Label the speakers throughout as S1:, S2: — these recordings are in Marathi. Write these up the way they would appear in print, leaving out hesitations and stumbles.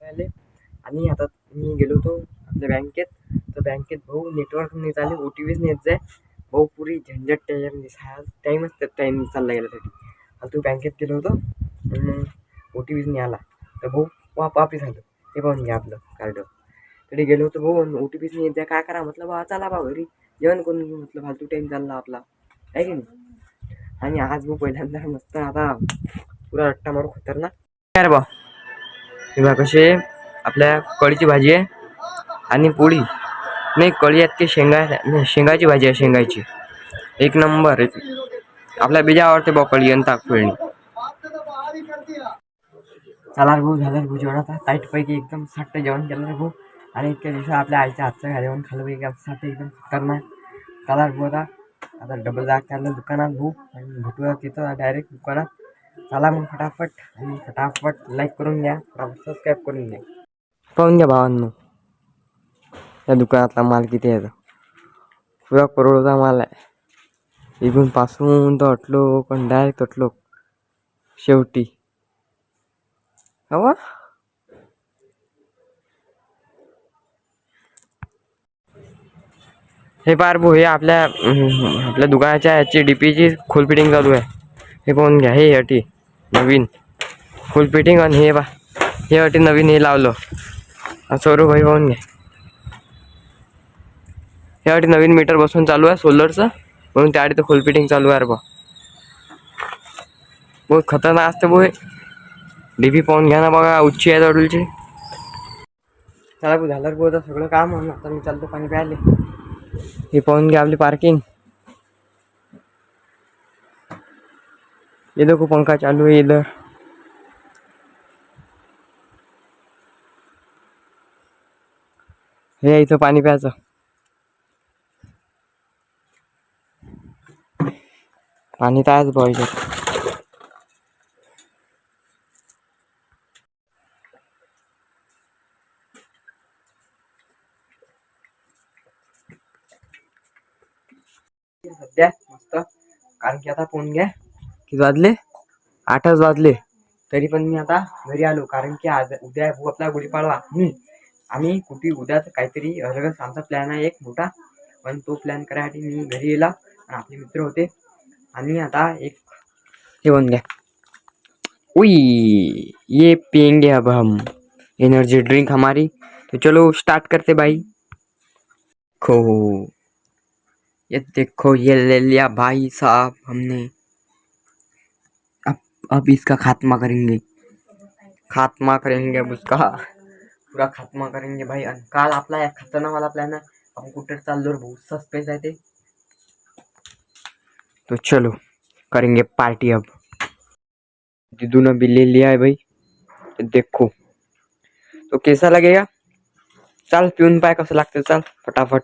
S1: प्यायले. आणि आता मी गेलो होतो आपल्या बँकेत. तर बँकेत भाऊ नेटवर्क नाही चालले, OTPच नाही येत जाय भाऊ. पुरी झंझट त्याच्यामध्ये टाईमच टाईम चालला गेल्यासाठी. आणि तू बँकेत गेलो होतो मग OTPच नाही आला. तर भाऊ वापस झालं ते पाहून घ्या आपलं कार्ड. तरी गेलो होतो भाऊ OTPच नाही येत जाय, काय करा म्हटलं बा. चला बा घरी जेवण करून घेऊ म्हटलं, फालतू टाईम चालला आपला आहे की नाही. आणि आज भाऊ पहिल्यांदा मस्त आता पुरा रट्टा मारू खतरनाक काय रे बा. हे बा कसे आपल्या कळीची भाजी आहे आणि पोळी नाही, कळी आहेत की शेंगाची भाजी आहे, शेंगाची एक नंबर. आपल्या बीजा आवडते बा कळी आणि ताकफळणी. चला भाऊ झालं भाऊ जेवण आता टाईटपैकी एकदम सट्ट जेवण केलं रे भाऊ. आणि इतक्या दिवसात आपल्या आईच्या हातचं जेवण खाल्लं पैकी साठी एकदम खतरनाक. चला भाऊ आता डबल जाग केलं दुकानात भाऊ आणि भेटूया तिथं डायरेक्ट दुकानात. चला मग फटाफट लाईक करून घ्या, सबस्क्राईब करून घ्या. पाहून घ्या भावांनो या दुकानातला माल किती आहे. पुरा करोडचा माल आहे. इथून पासून तर अटलो पण डायरेक्ट अटलो शेवटी. हवा हे पार भाऊ, हे आपल्या दुकानाच्या याची DPची खोल फिटिंग चालू आहे. हे पाहून घ्या, हे अटी नवीन फुल फिटिंग. आणि हे अटी नवीन हे लावलं सौरभ भाई पाहून घ्या. हे अटी नवीन मीटर बसून चालू आहे सोलरचं, म्हणून त्या तर फुल फिटिंग चालू आहे रे बा. बहुत खतरनाक असते भाऊ हे. DP पाहून घ्या ना बघा, उच्ची आहे अडूलची. चला भाऊ झालं भाऊ आता सगळं काम. म्हणून आता मी चालतो पाणी प्यायले. हे पाहून घ्या आपली पार्किंग. ये देखो पंखा चालू है इधर. हे इथं पाणी प्यायचं. पाणी तर आहेच पाहिजे. सध्या मस्त, कारण की आता फोन घ्या किती वाजले, 8च वाजले. तरी पण मी आता घरी आलो, कारण की आज उद्या आपला गुढीपाडवा. आम्ही कुठे उद्याच काहीतरी अलगच आमचा प्लॅन आहे एक मोठा. पण तो प्लॅन करायसाठी मी घरी गेला आणि आपले मित्र होते. आणि आता एक हे बन गया उई, ये पियेंगे अब हम एनर्जी ड्रिंक हमारी. तो चलो स्टार्ट करते भाई. खो ये देखो ये ले लिया भाई साहब हमने. अब इसका खात्मा करेंगे अब उसका पूरा खात्मा करेंगे भाई. आणि काल आपला एक खतरनाक वाला प्लॅन आहे. आपण कुठे चाललो रे भाऊ, सस्पेन्स आहे ते. तो चलो करेंगे पार्टी अब. दीदू ने भी ले लिया है भाई, देखो तो कैसा लगेगा. चल पिऊन पाय कसं लागते, चल फटाफट.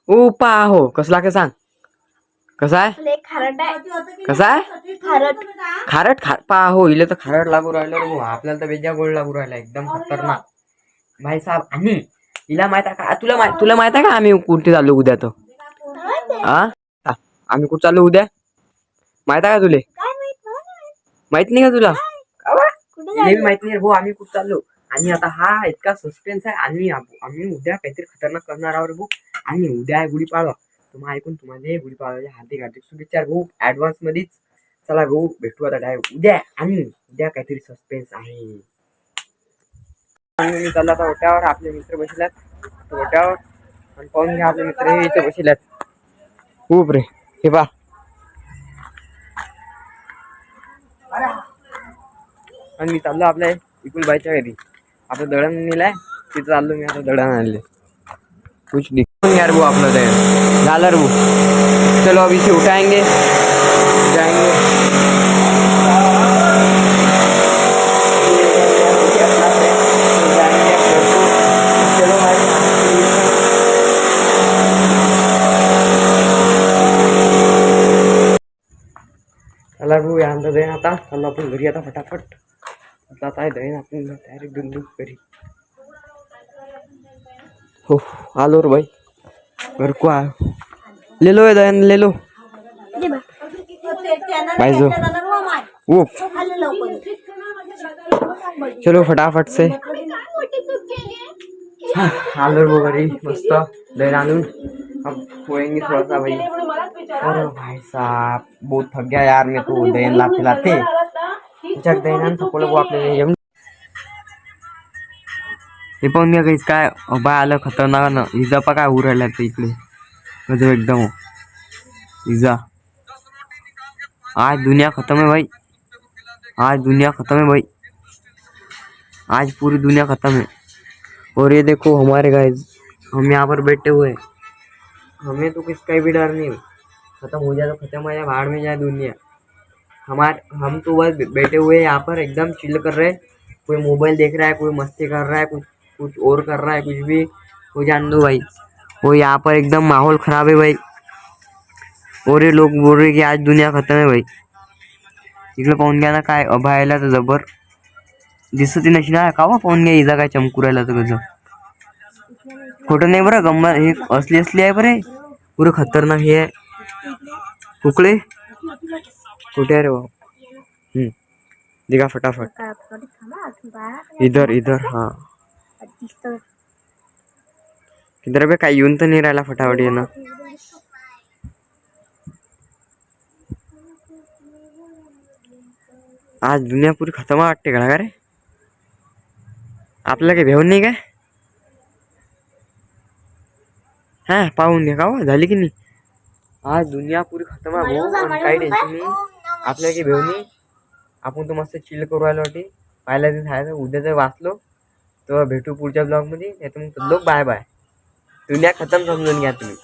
S1: ओ पा हो कसं लागते सांग. कसा आहे कसा आहे खारट पा हो. इले तर खारट लागू राहिलं रे भाऊ, आपल्याला तर वेगळा गोड लागू राहिला एकदम खतरनाक भाई साहेब. आणि हिला माहित आहे का, तुला माहित आहे का आम्ही कुठे चाललो उद्या. तर आम्ही कुठे चाललो उद्या माहित आहे का तुले. माहित नाही का तुला, माहित नाही भाऊ आम्ही कुठे चाललो. आणि आता हा इतका सस्पेन्स आहे. आणि आम्ही उद्या काहीतरी खतरनाक करणार आहोत भाऊ. आणि उद्या आहे गुढीपाडवा. तुम्हाला ऐकून तुम्हाला गुढीपाडव्याच्या हार्दिक शुभेच्छा भाऊ ऍडव्हान्स मध्येच. चला भाऊ भेटू आता डायरेक्ट उद्या. आणि उद्या काहीतरी सस्पेन्स आहे. आणि चला आता ओट्यावर आपले मित्र बसल्यात ओट्यावर. आणि पाहून घ्या आपले मित्र हे इथे बसल्यात खूप रे. हे पा आणि मी चाललो आपल्या इकुलबाईच्या घरी. आपलं दळण नेलाय तिथं चाललो मी आता दळण आणले. कुछ नहीं यार वो अपना दे झालं रे वो. चलो अभी से उठाएंगे जाएंगे. चलो चला भाऊ यांचं दे आता. चला आपण घरी आता फटाफट. आता आहे दहीन आपण डायरेक्ट दूध घरी. हो आलो रे भाई घर को आयो. ले लो दहन ले लो भाई जो वो चलो फटाफट से आलू वो घरी मस्त दही आणून अब सोएंगे थोड़ा सा भाई। अरे भाई साहब बहुत थक गया यार मैं तो दही लाते लाते जग दही ना थकवलं वो आपल्याला येऊन हे पाहून घ्या काहीच काय बाय आलं खतरनाक ना इजा पा काय उरायला इकडे गजब एकदम इजा आज दुनिया खत्म है भाई आज दुनिया खत्म है भाई आज पूरी दुनिया खत्म है। और ये देखो हमारे गाइस हम यहाँ पर बैठे हुए हैं हमें तो किसका भी डर नहीं खत्म हो जाए तो खत्म हो जाए बाहर में जाए दुनिया हम तो बस बैठे हुए हैं यहाँ पर एकदम चिल कर रहे हैं। कोई मोबाइल देख रहा है कोई मस्ती कर रहा है कुछ कुछ और कर रहा है कुछ भी वो जान दो भाई। वो यहाँ पर एकदम माहौल खराब है भाई और ये लोग बोल रहे कि आज दुनिया खत्म है भाई। इकडे पाहून घ्या ना काय अभयाला तर जबर दिसत नशी ना का पाहून घ्या इजा काय चमकू राहिला तर गजब खोटं नाही बरं गंमत हे असली आहे बरे पुरं खतरनाक हे आहे कुकडे कुठे रे भाऊ दिखा फटाफट इधर इधर हाँ किधर पे काही येऊन तर नाही राहिला फटाफट ये ना आज दुनिया पुरी खतम वाटते का रे आपल्याला काही भेऊन नाही काय हा पाहून घ्या का झाली की नाही आज दुनिया पुरी खतम आहे भाऊ काही टेन्शन नाही आपल्याला काही भेऊन नाही आपण तो मस्त चिल करू राहिलो वाटे पाहायला ते झालं उद्या जर वाचलो तर भेटू पुढच्या ब्लॉगमध्ये नाही तर मग लोक बाय बाय दुनिया खतम समजून घ्या तुम्ही।